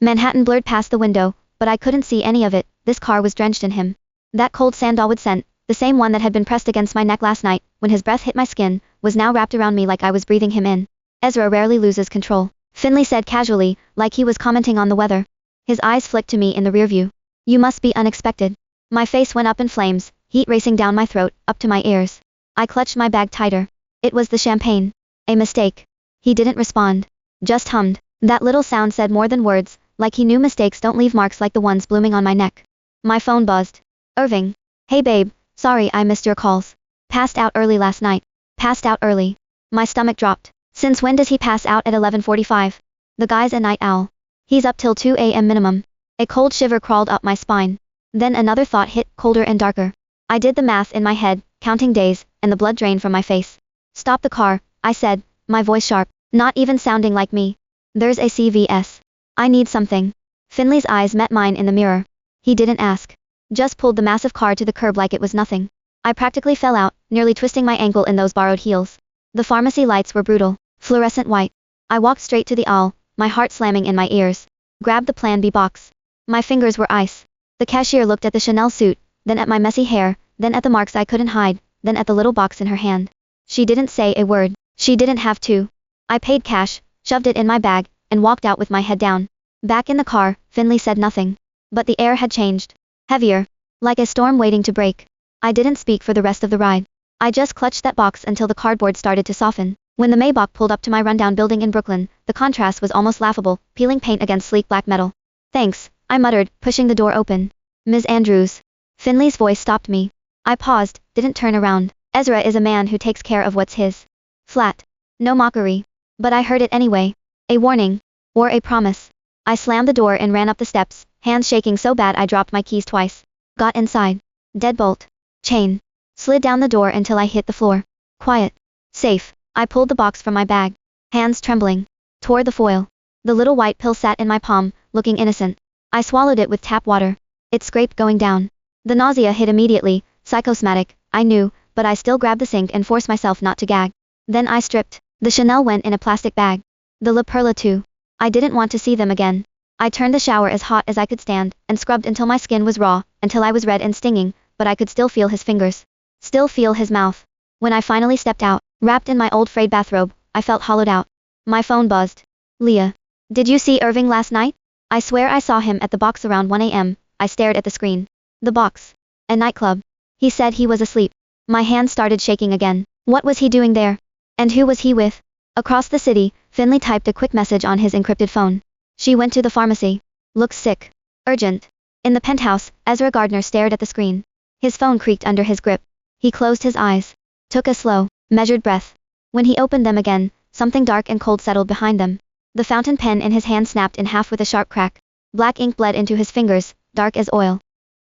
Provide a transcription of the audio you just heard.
Manhattan blurred past the window, but I couldn't see any of it. This car was drenched in him. That cold sandalwood scent, the same one that had been pressed against my neck last night, when his breath hit my skin, was now wrapped around me like I was breathing him in. Ezra rarely loses control, Finley said casually, like he was commenting on the weather. His eyes flicked to me in the rearview. You must be unexpected. My face went up in flames, heat racing down my throat, up to my ears. I clutched my bag tighter. It was the champagne. A mistake. He didn't respond. Just hummed. That little sound said more than words, like he knew mistakes don't leave marks like the ones blooming on my neck. My phone buzzed. Irving. Hey babe, sorry I missed your calls. Passed out early last night. Passed out early. My stomach dropped. Since when does he pass out at 11:45? The guy's a night owl. He's up till 2 a.m. minimum. A cold shiver crawled up my spine. Then another thought hit, colder and darker. I did the math in my head, counting days, and the blood drained from my face. Stop the car, I said, my voice sharp, not even sounding like me. There's a CVS. I need something. Finley's eyes met mine in the mirror. He didn't ask. Just pulled the massive car to the curb like it was nothing. I practically fell out, nearly twisting my ankle in those borrowed heels. The pharmacy lights were brutal, fluorescent white. I walked straight to the aisle, my heart slamming in my ears. Grabbed the Plan B box. My fingers were ice. The cashier looked at the Chanel suit, then at my messy hair, then at the marks I couldn't hide, then at the little box in her hand. She didn't say a word. She didn't have to. I paid cash, shoved it in my bag, and walked out with my head down. Back in the car, Finley said nothing. But the air had changed. Heavier. Like a storm waiting to break. I didn't speak for the rest of the ride. I just clutched that box until the cardboard started to soften. When the Maybach pulled up to my rundown building in Brooklyn, the contrast was almost laughable, peeling paint against sleek black metal. Thanks, I muttered, pushing the door open. Ms. Andrews. Finley's voice stopped me. I paused, didn't turn around. Ezra is a man who takes care of what's his. Flat. No mockery. But I heard it anyway. A warning. Or a promise. I slammed the door and ran up the steps, hands shaking so bad I dropped my keys twice. Got inside. Deadbolt. Chain. Slid down the door until I hit the floor. Quiet. Safe. I pulled the box from my bag. Hands trembling. Tore the foil. The little white pill sat in my palm, looking innocent. I swallowed it with tap water. It scraped going down. The nausea hit immediately, psychosomatic, I knew, but I still grabbed the sink and forced myself not to gag. Then I stripped. The Chanel went in a plastic bag. The La Perla too. I didn't want to see them again. I turned the shower as hot as I could stand, and scrubbed until my skin was raw, until I was red and stinging, but I could still feel his fingers. Still feel his mouth. When I finally stepped out, wrapped in my old frayed bathrobe, I felt hollowed out. My phone buzzed. Leah. Did you see Irving last night? I swear I saw him at the box around 1 a.m. I stared at the screen. The box. A nightclub. He said he was asleep. My hand started shaking again. What was he doing there? And who was he with? Across the city, Finley typed a quick message on his encrypted phone. She went to the pharmacy. Looks sick. Urgent. In the penthouse, Ezra Gardner stared at the screen. His phone creaked under his grip. He closed his eyes. Took a slow, measured breath. When he opened them again, something dark and cold settled behind them. The fountain pen in his hand snapped in half with a sharp crack. Black ink bled into his fingers, dark as oil.